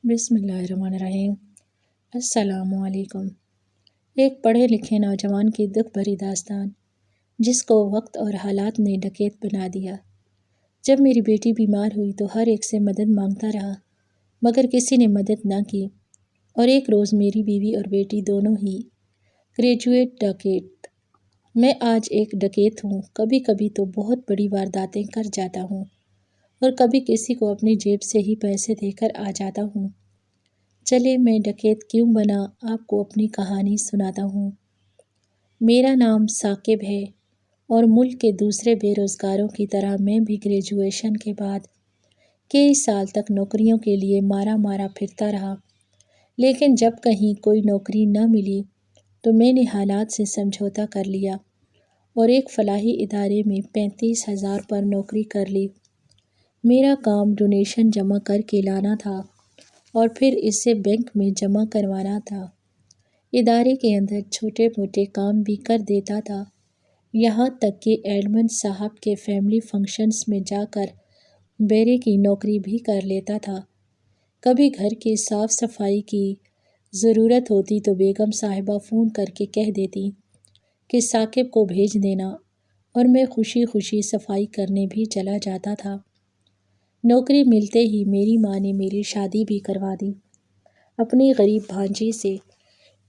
بسم اللہ الرحمن الرحیم۔ السلام علیکم۔ ایک پڑھے لکھے نوجوان کی دکھ بھری داستان جس کو وقت اور حالات نے ڈکیت بنا دیا۔ جب میری بیٹی بیمار ہوئی تو ہر ایک سے مدد مانگتا رہا مگر کسی نے مدد نہ کی، اور ایک روز میری بیوی اور بیٹی دونوں ہی گریجویٹ ڈکیت۔ میں آج ایک ڈکیت ہوں، کبھی کبھی تو بہت بڑی وارداتیں کر جاتا ہوں اور کبھی کسی کو اپنی جیب سے ہی پیسے دے کر آ جاتا ہوں۔ چلے میں ڈکیت کیوں بنا آپ کو اپنی کہانی سناتا ہوں۔ میرا نام ثاقب ہے اور ملک کے دوسرے بے روزگاروں کی طرح میں بھی گریجویشن کے بعد کئی سال تک نوکریوں کے لیے مارا پھرتا رہا، لیکن جب کہیں کوئی نوکری نہ ملی تو میں نے حالات سے سمجھوتا کر لیا اور ایک فلاحی ادارے میں 35,000 پر نوکری کر لی۔ میرا کام ڈونیشن جمع کر کے لانا تھا اور پھر اسے بینک میں جمع کروانا تھا۔ ادارے کے اندر چھوٹے موٹے کام بھی کر دیتا تھا، یہاں تک کہ ایڈمن صاحب کے فیملی فنکشنز میں جا کر بیرے کی نوکری بھی کر لیتا تھا۔ کبھی گھر کی صاف صفائی کی ضرورت ہوتی تو بیگم صاحبہ فون کر کے کہہ دیتی کہ ثاقب کو بھیج دینا، اور میں خوشی خوشی صفائی کرنے بھی چلا جاتا تھا۔ نوکری ملتے ہی میری ماں نے میری شادی بھی کروا دی اپنی غریب بھانجی سے۔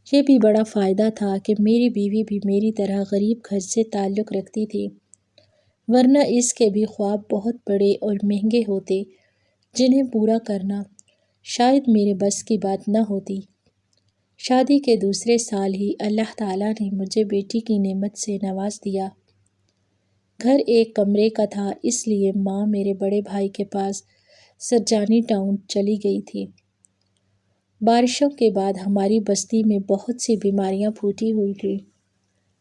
یہ بھی بڑا فائدہ تھا کہ میری بیوی بھی میری طرح غریب گھر سے تعلق رکھتی تھی، ورنہ اس کے بھی خواب بہت بڑے اور مہنگے ہوتے جنہیں پورا کرنا شاید میرے بس کی بات نہ ہوتی۔ شادی کے دوسرے سال ہی اللہ تعالیٰ نے مجھے بیٹی کی نعمت سے نواز دیا۔ گھر ایک کمرے کا تھا، اس لیے ماں میرے بڑے بھائی کے پاس سرجانی ٹاؤن چلی گئی تھی۔ بارشوں کے بعد ہماری بستی میں بہت سی بیماریاں پھوٹی ہوئی تھیں،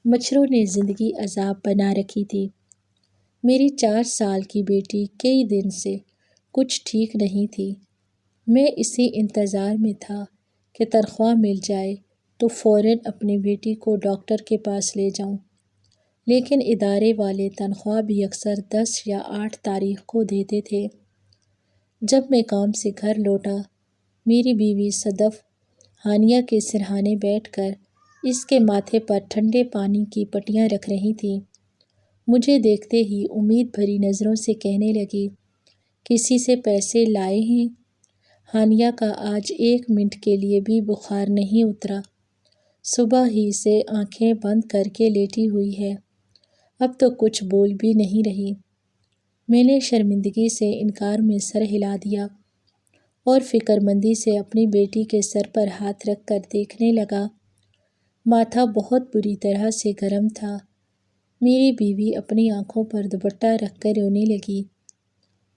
مچھروں نے زندگی عذاب بنا رکھی تھی۔ میری 4 سال کی بیٹی کئی دن سے کچھ ٹھیک نہیں تھی۔ میں اسی انتظار میں تھا کہ تنخواہ مل جائے تو فوراً اپنی بیٹی کو ڈاکٹر کے پاس لے جاؤں، لیکن ادارے والے تنخواہ بھی اکثر 10 یا 8 تاریخ کو دیتے تھے۔ جب میں کام سے گھر لوٹا، میری بیوی صدف ہانیہ کے سرہانے بیٹھ کر اس کے ماتھے پر ٹھنڈے پانی کی پٹیاں رکھ رہی تھی۔ مجھے دیکھتے ہی امید بھری نظروں سے کہنے لگی، کسی سے پیسے لائے ہیں؟ ہانیہ کا آج 1 منٹ کے لیے بھی بخار نہیں اترا، صبح ہی سے آنکھیں بند کر کے لیٹی ہوئی ہے، اب تو کچھ بول بھی نہیں رہی۔ میں نے شرمندگی سے انکار میں سر ہلا دیا اور فکر مندی سے اپنی بیٹی کے سر پر ہاتھ رکھ کر دیکھنے لگا۔ ماتھا بہت بری طرح سے گرم تھا۔ میری بیوی اپنی آنکھوں پر دوپٹہ رکھ کر رونے لگی۔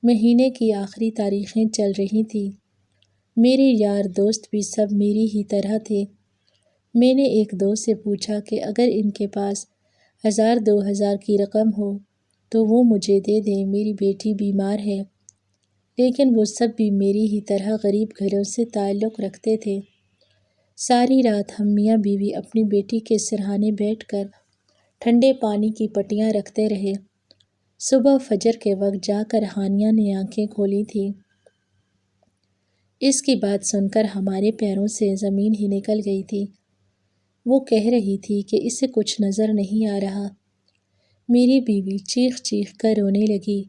مہینے کی آخری تاریخیں چل رہی تھیں۔ میرے یار دوست بھی سب میری ہی طرح تھے۔ میں نے ایک دو سے پوچھا کہ اگر ان کے پاس 1000-2000 کی رقم ہو تو وہ مجھے دے دیں، میری بیٹی بیمار ہے، لیکن وہ سب بھی میری ہی طرح غریب گھروں سے تعلق رکھتے تھے۔ ساری رات ہم میاں بیوی اپنی بیٹی کے سرہانے بیٹھ کر ٹھنڈے پانی کی پٹیاں رکھتے رہے۔ صبح فجر کے وقت جا کر ہانیہ نے آنکھیں کھولی تھیں۔ اس کی بات سن کر ہمارے پیروں سے زمین ہی نکل گئی تھی۔ وہ کہہ رہی تھی کہ اسے کچھ نظر نہیں آ رہا۔ میری بیوی چیخ چیخ کر رونے لگی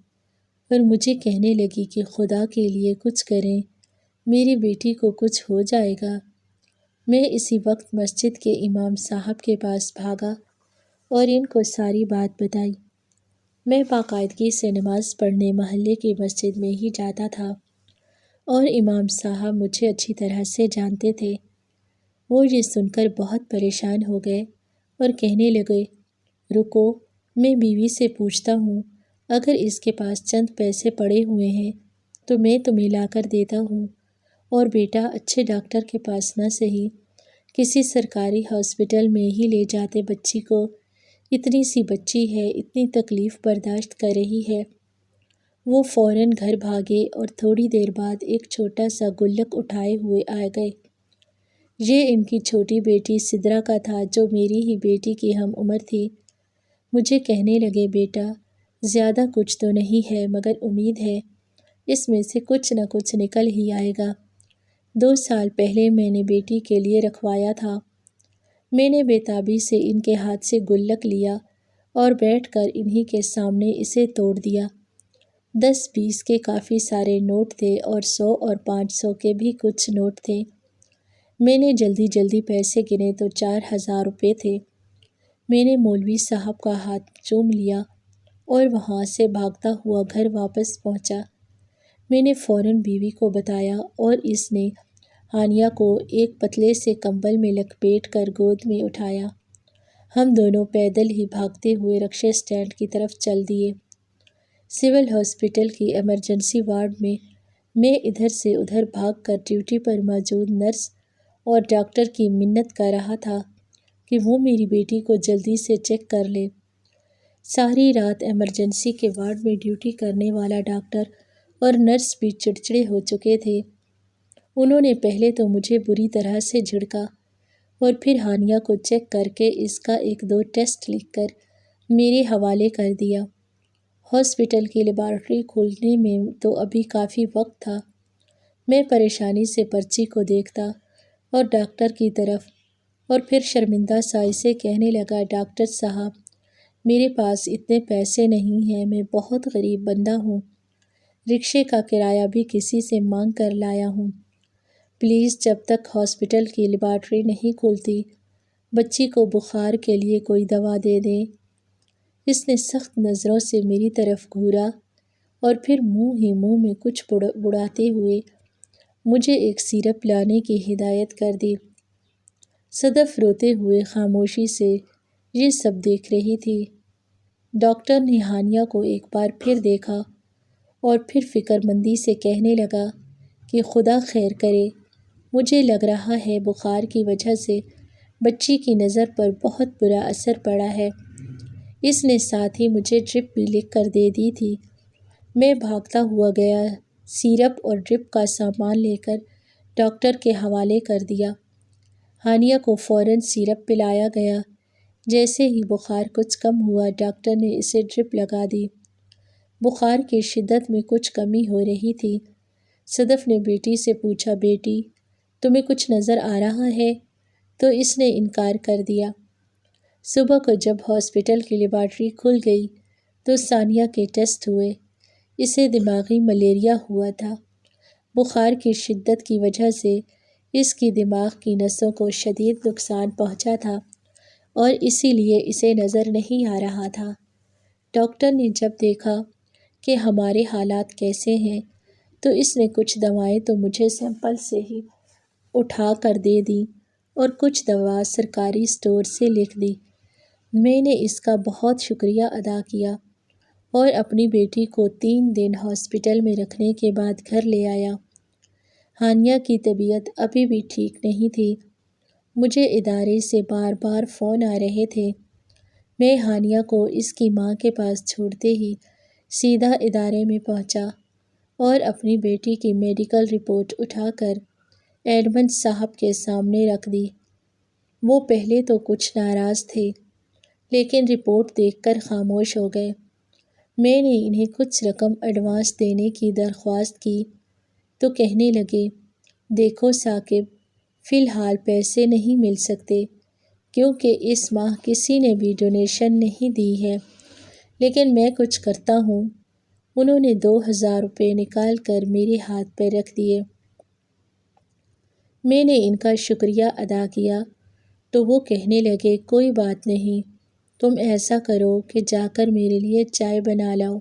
اور مجھے کہنے لگی کہ خدا کے لیے کچھ کریں، میری بیٹی کو کچھ ہو جائے گا۔ میں اسی وقت مسجد کے امام صاحب کے پاس بھاگا اور ان کو ساری بات بتائی۔ میں باقاعدگی سے نماز پڑھنے محلے کی مسجد میں ہی جاتا تھا اور امام صاحب مجھے اچھی طرح سے جانتے تھے۔ وہ یہ سن کر بہت پریشان ہو گئے اور کہنے لگے، رکو، میں بیوی سے پوچھتا ہوں، اگر اس کے پاس چند پیسے پڑے ہوئے ہیں تو میں تمہیں لا کر دیتا ہوں، اور بیٹا اچھے ڈاکٹر کے پاس نہ سہی کسی سرکاری ہاسپٹل میں ہی لے جاتے بچی کو، اتنی سی بچی ہے، اتنی تکلیف برداشت کر رہی ہے۔ وہ فوراً گھر بھاگے اور تھوڑی دیر بعد ایک چھوٹا سا گلک اٹھائے ہوئے آ گئے۔ یہ ان کی چھوٹی بیٹی سدرا کا تھا جو میری ہی بیٹی کی ہم عمر تھی۔ مجھے کہنے لگے، بیٹا زیادہ کچھ تو نہیں ہے مگر امید ہے اس میں سے کچھ نہ کچھ نکل ہی آئے گا۔ 2 سال پہلے میں نے بیٹی کے لیے رکھوایا تھا۔ میں نے بے تابی سے ان کے ہاتھ سے گلک لیا اور بیٹھ کر انہی کے سامنے اسے توڑ دیا۔ 10-20 کے کافی سارے نوٹ تھے اور 100 اور 500 کے بھی کچھ نوٹ تھے۔ میں نے جلدی جلدی پیسے گنے تو 4000 روپے تھے۔ میں نے مولوی صاحب کا ہاتھ چوم لیا اور وہاں سے بھاگتا ہوا گھر واپس پہنچا۔ میں نے فوراً بیوی کو بتایا اور اس نے ہانیہ کو ایک پتلے سے کمبل میں لپیٹ کر گود میں اٹھایا۔ ہم دونوں پیدل ہی بھاگتے ہوئے رکشے اسٹینڈ کی طرف چل دیے۔ سول ہاسپٹل کی ایمرجنسی وارڈ میں ادھر سے ادھر بھاگ کر ڈیوٹی پر موجود نرس اور ڈاکٹر کی منت کر رہا تھا کہ وہ میری بیٹی کو جلدی سے چیک کر لے۔ ساری رات ایمرجنسی کے وارڈ میں ڈیوٹی کرنے والا ڈاکٹر اور نرس بھی چڑچڑے ہو چکے تھے۔ انہوں نے پہلے تو مجھے بری طرح سے جھڑکا اور پھر ہانیہ کو چیک کر کے اس کا 1-2 ٹیسٹ لکھ کر میرے حوالے کر دیا۔ ہاسپٹل کی لیبارٹری کھولنے میں تو ابھی کافی وقت تھا۔ میں پریشانی سے پرچی کو دیکھتا اور ڈاکٹر کی طرف، اور پھر شرمندہ سائی سے کہنے لگا، ڈاکٹر صاحب، میرے پاس اتنے پیسے نہیں ہیں، میں بہت غریب بندہ ہوں، رکشے کا کرایہ بھی کسی سے مانگ کر لایا ہوں، پلیز جب تک ہاسپٹل کی لیبارٹری نہیں کھلتی بچی کو بخار کے لیے کوئی دوا دے دیں۔ اس نے سخت نظروں سے میری طرف گھورا اور پھر منہ ہی منہ میں کچھ بڑھاتے ہوئے مجھے ایک سیرپ لانے کی ہدایت کر دی۔ صدف روتے ہوئے خاموشی سے یہ سب دیکھ رہی تھی۔ ڈاکٹر نے ہانیہ کو ایک بار پھر دیکھا اور پھر فکر مندی سے کہنے لگا کہ خدا خیر کرے، مجھے لگ رہا ہے بخار کی وجہ سے بچی کی نظر پر بہت برا اثر پڑا ہے۔ اس نے ساتھ ہی مجھے ڈرپ بھی لکھ کر دے دی تھی۔ میں بھاگتا ہوا گیا، سیرپ اور ڈرپ کا سامان لے کر ڈاکٹر کے حوالے کر دیا۔ ہانیہ کو فوراً سیرپ پلایا گیا۔ جیسے ہی بخار کچھ کم ہوا ڈاکٹر نے اسے ڈرپ لگا دی۔ بخار کی شدت میں کچھ کمی ہو رہی تھی۔ صدف نے بیٹی سے پوچھا، بیٹی تمہیں کچھ نظر آ رہا ہے؟ تو اس نے انکار کر دیا۔ صبح کو جب ہاسپٹل کی لیبارٹری کھل گئی تو ثانیہ کے ٹیسٹ ہوئے۔ اسے دماغی ملیریا ہوا تھا۔ بخار کی شدت کی وجہ سے اس کی دماغ کی نسوں کو شدید نقصان پہنچا تھا اور اسی لیے اسے نظر نہیں آ رہا تھا۔ ڈاکٹر نے جب دیکھا کہ ہمارے حالات کیسے ہیں تو اس نے کچھ دوائیں تو مجھے سیمپل سے ہی اٹھا کر دے دیں اور کچھ دوا سرکاری اسٹور سے لکھ دی۔ میں نے اس کا بہت شکریہ ادا کیا اور اپنی بیٹی کو 3 دن ہاسپٹل میں رکھنے کے بعد گھر لے آیا۔ ہانیہ کی طبیعت ابھی بھی ٹھیک نہیں تھی۔ مجھے ادارے سے بار بار فون آ رہے تھے۔ میں ہانیہ کو اس کی ماں کے پاس چھوڑتے ہی سیدھا ادارے میں پہنچا اور اپنی بیٹی کی میڈیکل رپورٹ اٹھا کر ایڈمنڈ صاحب کے سامنے رکھ دی۔ وہ پہلے تو کچھ ناراض تھے لیکن رپورٹ دیکھ کر خاموش ہو گئے۔ میں نے انہیں کچھ رقم ایڈوانس دینے کی درخواست کی تو کہنے لگے، دیکھو ثاقب، فی الحال پیسے نہیں مل سکتے کیونکہ اس ماہ کسی نے بھی ڈونیشن نہیں دی ہے، لیکن میں کچھ کرتا ہوں۔ انہوں نے 2000 روپے نکال کر میرے ہاتھ پہ رکھ دیے۔ میں نے ان کا شکریہ ادا کیا تو وہ کہنے لگے، کوئی بات نہیں، تم ایسا کرو کہ جا کر میرے لیے چائے بنا لاؤ۔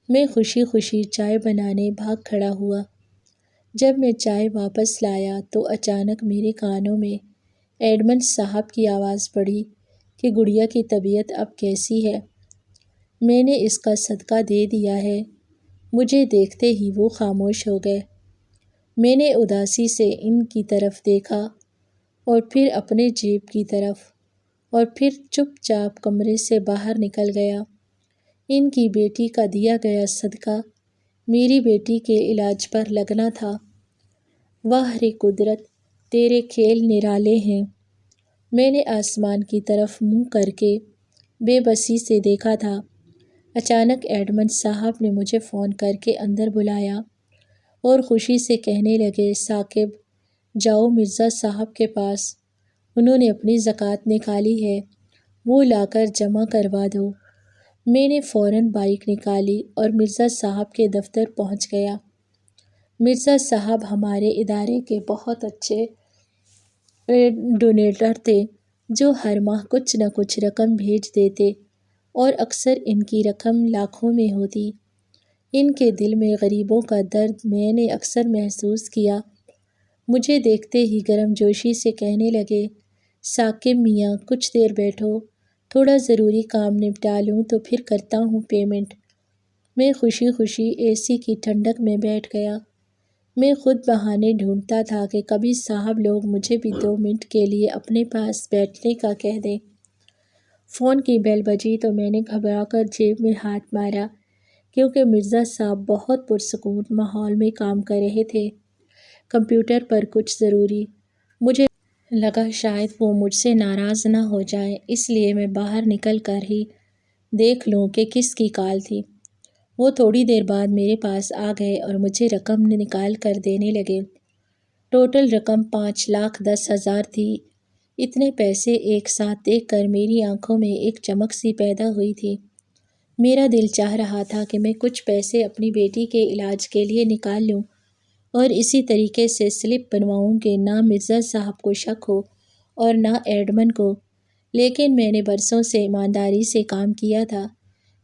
میں خوشی خوشی چائے بنانے بھاگ کھڑا ہوا۔ جب میں چائے واپس لایا تو اچانک میرے کانوں میں ایڈمنڈ صاحب کی آواز پڑی کہ گڑیا کی طبیعت اب کیسی ہے؟ میں نے اس کا صدقہ دے دیا ہے۔ مجھے دیکھتے ہی وہ خاموش ہو گئے۔ میں نے اداسی سے ان کی طرف دیکھا اور پھر اپنے جیب کی طرف اور پھر چپ چاپ کمرے سے باہر نکل گیا۔ ان کی بیٹی کا دیا گیا صدقہ میری بیٹی کے علاج پر لگنا تھا۔ واہ رے قدرت، تیرے کھیل نرالے ہیں۔ میں نے آسمان کی طرف منہ کر کے بے بسی سے دیکھا تھا۔ اچانک ایڈمنڈ صاحب نے مجھے فون کر کے اندر بلایا اور خوشی سے کہنے لگے، ثاقب جاؤ مرزا صاحب کے پاس، انہوں نے اپنی زکوٰۃ نکالی ہے، وہ لا کر جمع کروا دو۔ میں نے فوراً بائک نکالی اور مرزا صاحب کے دفتر پہنچ گیا۔ مرزا صاحب ہمارے ادارے کے بہت اچھے ڈونیٹر تھے، جو ہر ماہ کچھ نہ کچھ رقم بھیج دیتے اور اکثر ان کی رقم لاکھوں میں ہوتی۔ ان کے دل میں غریبوں کا درد میں نے اکثر محسوس کیا۔ مجھے دیکھتے ہی گرم جوشی سے کہنے لگے، ثاقب میاں کچھ دیر بیٹھو، تھوڑا ضروری کام نپٹا لوں تو پھر کرتا ہوں پیمنٹ۔ میں خوشی خوشی اے سی کی ٹھنڈک میں بیٹھ گیا۔ میں خود بہانے ڈھونڈتا تھا کہ کبھی صاحب لوگ مجھے بھی 2 منٹ کے لیے اپنے پاس بیٹھنے کا کہہ دیں۔ فون کی بیل بجی تو میں نے گھبرا کر جیب میں ہاتھ مارا، کیونکہ مرزا صاحب بہت پرسکون ماحول میں کام کر رہے تھے، کمپیوٹر پر کچھ ضروری۔ مجھے لگا شاید وہ مجھ سے ناراض نہ ہو جائیں، اس لیے میں باہر نکل کر ہی دیکھ لوں کہ کس کی کال تھی۔ وہ تھوڑی دیر بعد میرے پاس آ گئے اور مجھے رقم نکال کر دینے لگے۔ ٹوٹل رقم 5,10,000 تھی۔ اتنے پیسے ایک ساتھ دیکھ کر میری آنکھوں میں ایک چمک سی پیدا ہوئی تھی۔ میرا دل چاہ رہا تھا کہ میں کچھ پیسے اپنی بیٹی کے علاج کے لیے نکال لوں اور اسی طریقے سے سلپ بنواؤں کہ نہ مرزا صاحب کو شک ہو اور نہ ایڈمن کو، لیکن میں نے برسوں سے ایمانداری سے کام کیا تھا،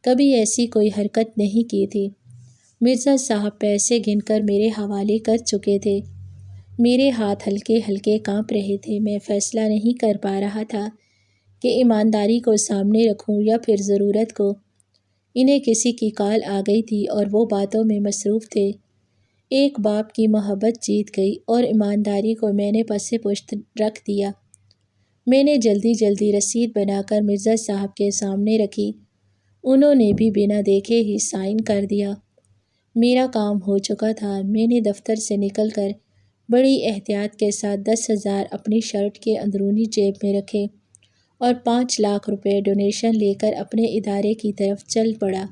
کبھی ایسی کوئی حرکت نہیں کی تھی۔ مرزا صاحب پیسے گن کر میرے حوالے کر چکے تھے۔ میرے ہاتھ ہلکے ہلکے کانپ رہے تھے۔ میں فیصلہ نہیں کر پا رہا تھا کہ ایمانداری کو سامنے رکھوں یا پھر ضرورت کو۔ انہیں کسی کی کال آ گئی تھی اور وہ باتوں میں مصروف تھے۔ ایک باپ کی محبت جیت گئی اور ایمانداری کو میں نے پس پشت رکھ دیا۔ میں نے جلدی جلدی رسید بنا کر مرزا صاحب کے سامنے رکھی۔ انہوں نے بھی بنا دیکھے ہی سائن کر دیا۔ میرا کام ہو چکا تھا۔ میں نے دفتر سے نکل کر بڑی احتیاط کے ساتھ 10,000 اپنی شرٹ کے اندرونی جیب میں رکھے اور 5 لاکھ روپے ڈونیشن لے کر اپنے ادارے کی طرف چل پڑا۔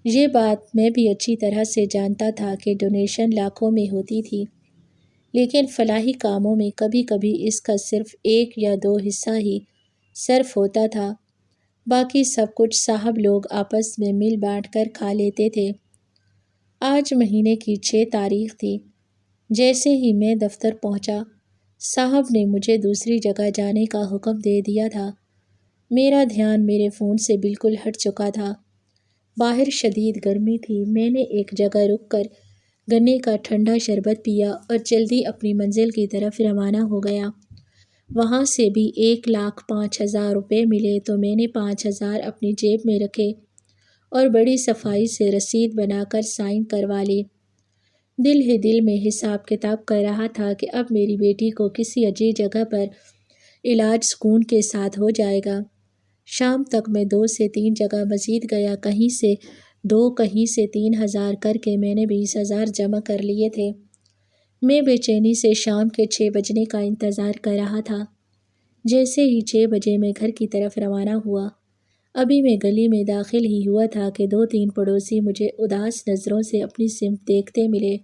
یہ بات میں بھی اچھی طرح سے جانتا تھا کہ ڈونیشن لاکھوں میں ہوتی تھی، لیکن فلاحی کاموں میں کبھی کبھی اس کا صرف 1 یا 2 حصہ ہی صرف ہوتا تھا، باقی سب کچھ صاحب لوگ آپس میں مل بانٹ کر کھا لیتے تھے۔ آج مہینے کی 6 تاریخ تھی۔ جیسے ہی میں دفتر پہنچا، صاحب نے مجھے دوسری جگہ جانے کا حکم دے دیا تھا۔ میرا دھیان میرے فون سے بالکل ہٹ چکا تھا۔ باہر شدید گرمی تھی۔ میں نے ایک جگہ رک کر گنے کا ٹھنڈا شربت پیا اور جلدی اپنی منزل کی طرف روانہ ہو گیا۔ وہاں سے بھی 1,05,000 روپے ملے تو میں نے 5,000 اپنی جیب میں رکھے اور بڑی صفائی سے رسید بنا کر سائن کروا لی۔ دل ہی دل میں حساب کتاب کر رہا تھا کہ اب میری بیٹی کو کسی اچھی جگہ پر علاج سکون کے ساتھ ہو جائے گا۔ شام تک میں 2 سے 3 جگہ مزید گیا، کہیں سے 2 کہیں سے 3,000 کر کے میں نے 20,000 جمع کر لیے تھے۔ میں بے چینی سے شام کے 6 بجنے کا انتظار کر رہا تھا۔ جیسے ہی 6 بجے میں گھر کی طرف روانہ ہوا، ابھی میں گلی میں داخل ہی ہوا تھا کہ 2-3 پڑوسی مجھے اداس نظروں سے اپنی سمت دیکھتے ملے۔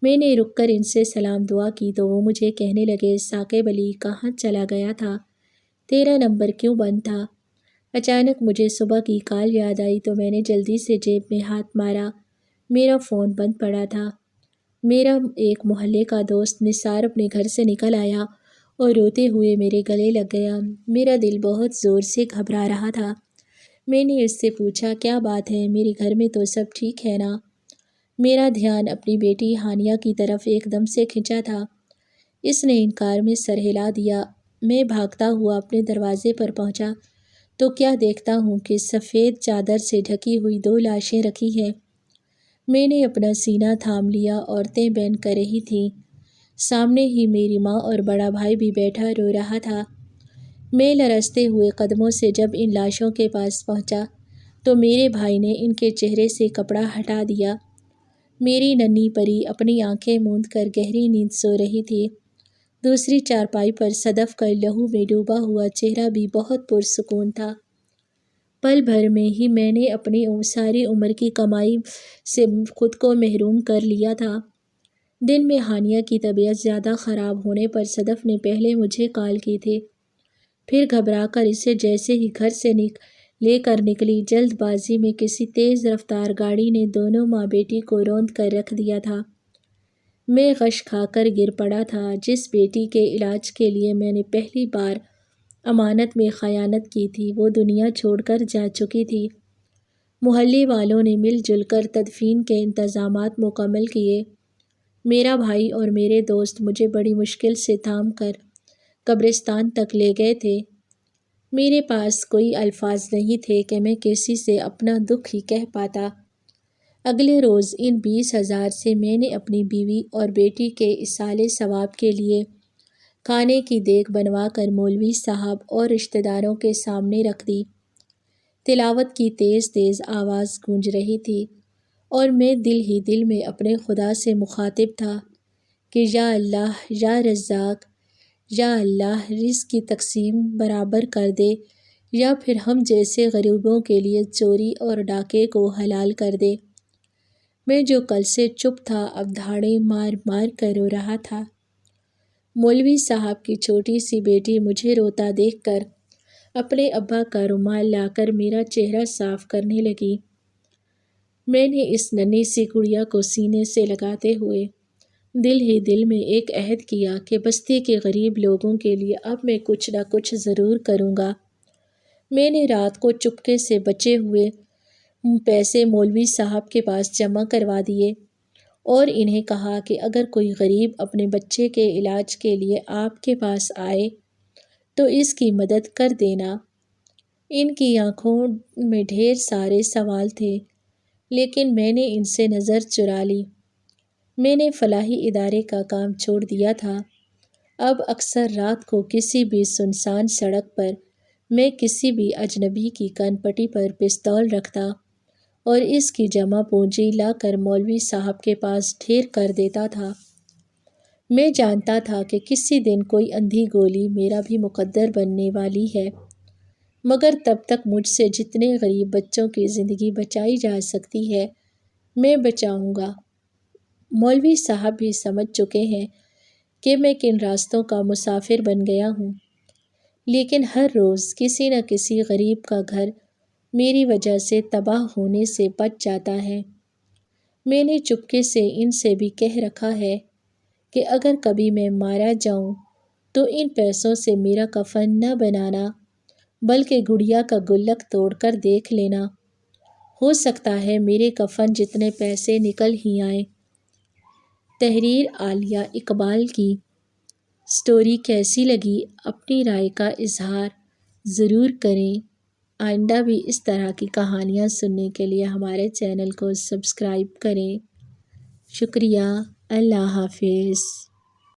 میں نے رک کر ان سے سلام دعا کی تو وہ مجھے کہنے لگے، ثاقب علی کہاں چلا گیا تھا؟ تیرا نمبر کیوں بند تھا؟ اچانک مجھے صبح کی کال یاد آئی تو میں نے جلدی سے جیب میں ہاتھ مارا۔ میرا فون بند پڑا تھا۔ میرا ایک محلے کا دوست نثار اپنے گھر سے نکل آیا اور روتے ہوئے میرے گلے لگ گیا۔ میرا دل بہت زور سے گھبرا رہا تھا۔ میں نے اس سے پوچھا، کیا بات ہے؟ میرے گھر میں تو سب ٹھیک ہے نا؟ میرا دھیان اپنی بیٹی ہانیہ کی طرف ایک دم سے کھنچا تھا۔ اس نے انکار میں سر ہلا دیا۔ میں بھاگتا ہوا اپنے دروازے پر پہنچا تو کیا دیکھتا ہوں کہ سفید چادر سے ڈھکی ہوئی 2 لاشیں رکھی ہیں۔ میں نے اپنا سینہ تھام لیا۔ عورتیں بین کر رہی تھیں۔ سامنے ہی میری ماں اور بڑا بھائی بھی بیٹھا رو رہا تھا۔ میں لرزتے ہوئے قدموں سے جب ان لاشوں کے پاس پہنچا تو میرے بھائی نے ان کے چہرے سے کپڑا ہٹا دیا۔ میری ننھی پری اپنی آنکھیں موند کر گہری نیند سو رہی تھی۔ دوسری چارپائی پر صدف کا لہو میں ڈوبا ہوا چہرہ بھی بہت پرسکون تھا۔ پل بھر میں ہی میں نے اپنی ساری عمر کی کمائی سے خود کو محروم کر لیا تھا۔ دن میں ہانیہ کی طبیعت زیادہ خراب ہونے پر صدف نے پہلے مجھے کال کی تھی، پھر گھبرا کر اسے جیسے ہی گھر سے لے کر نکلی، جلد بازی میں کسی تیز رفتار گاڑی نے دونوں ماں بیٹی کو روند کر رکھ دیا تھا۔ میں غش کھا کر گر پڑا تھا۔ جس بیٹی کے علاج کے لیے میں نے پہلی بار امانت میں خیانت کی تھی، وہ دنیا چھوڑ کر جا چکی تھی۔ محلے والوں نے مل جل کر تدفین کے انتظامات مکمل کیے۔ میرا بھائی اور میرے دوست مجھے بڑی مشکل سے تھام کر قبرستان تک لے گئے تھے۔ میرے پاس کوئی الفاظ نہیں تھے کہ میں کسی سے اپنا دکھ ہی کہہ پاتا۔ اگلے روز ان 20,000 سے میں نے اپنی بیوی اور بیٹی کے ایصال ثواب کے لیے کھانے کی دیگ بنوا کر مولوی صاحب اور رشتہ داروں کے سامنے رکھ دی۔ تلاوت کی تیز تیز آواز گونج رہی تھی اور میں دل ہی دل میں اپنے خدا سے مخاطب تھا کہ یا اللہ، یا رزاق، یا اللہ، رزق کی تقسیم برابر کر دے، یا پھر ہم جیسے غریبوں کے لیے چوری اور ڈاکے کو حلال کر دے۔ میں جو کل سے چپ تھا اب دھاڑیں مار مار کر رو رہا تھا۔ مولوی صاحب کی چھوٹی سی بیٹی مجھے روتا دیکھ کر اپنے ابا کا رومال لا کر میرا چہرہ صاف کرنے لگی۔ میں نے اس ننھی سی گڑیا کو سینے سے لگاتے ہوئے دل ہی دل میں ایک عہد کیا کہ بستی کے غریب لوگوں کے لیے اب میں کچھ نہ کچھ ضرور کروں گا۔ میں نے رات کو چپکے سے بچے ہوئے پیسے مولوی صاحب کے پاس جمع کروا دیے اور انہیں کہا کہ اگر کوئی غریب اپنے بچے کے علاج کے لیے آپ کے پاس آئے تو اس کی مدد کر دینا۔ ان کی آنکھوں میں ڈھیر سارے سوال تھے، لیکن میں نے ان سے نظر چرا لی۔ میں نے فلاحی ادارے کا کام چھوڑ دیا تھا۔ اب اکثر رات کو کسی بھی سنسان سڑک پر میں کسی بھی اجنبی کی کان پٹی پر پستول رکھتا اور اس کی جمع پونجی لا کر مولوی صاحب کے پاس ڈھیر کر دیتا تھا۔ میں جانتا تھا کہ کسی دن کوئی اندھی گولی میرا بھی مقدر بننے والی ہے، مگر تب تک مجھ سے جتنے غریب بچوں کی زندگی بچائی جا سکتی ہے میں بچاؤں گا۔ مولوی صاحب بھی سمجھ چکے ہیں کہ میں کن راستوں کا مسافر بن گیا ہوں، لیکن ہر روز کسی نہ کسی غریب کا گھر میری وجہ سے تباہ ہونے سے بچ جاتا ہے۔ میں نے چپکے سے ان سے بھی کہہ رکھا ہے کہ اگر کبھی میں مارا جاؤں تو ان پیسوں سے میرا کفن نہ بنانا، بلکہ گڑیا کا گلک توڑ کر دیکھ لینا، ہو سکتا ہے میرے کفن جتنے پیسے نکل ہی آئیں۔ تحریر عالیہ اقبال کی سٹوری کیسی لگی؟ اپنی رائے کا اظہار ضرور کریں۔ آئندہ بھی اس طرح کی کہانیاں سننے کے لیے ہمارے چینل کو سبسکرائب کریں۔ شکریہ۔ اللہ حافظ۔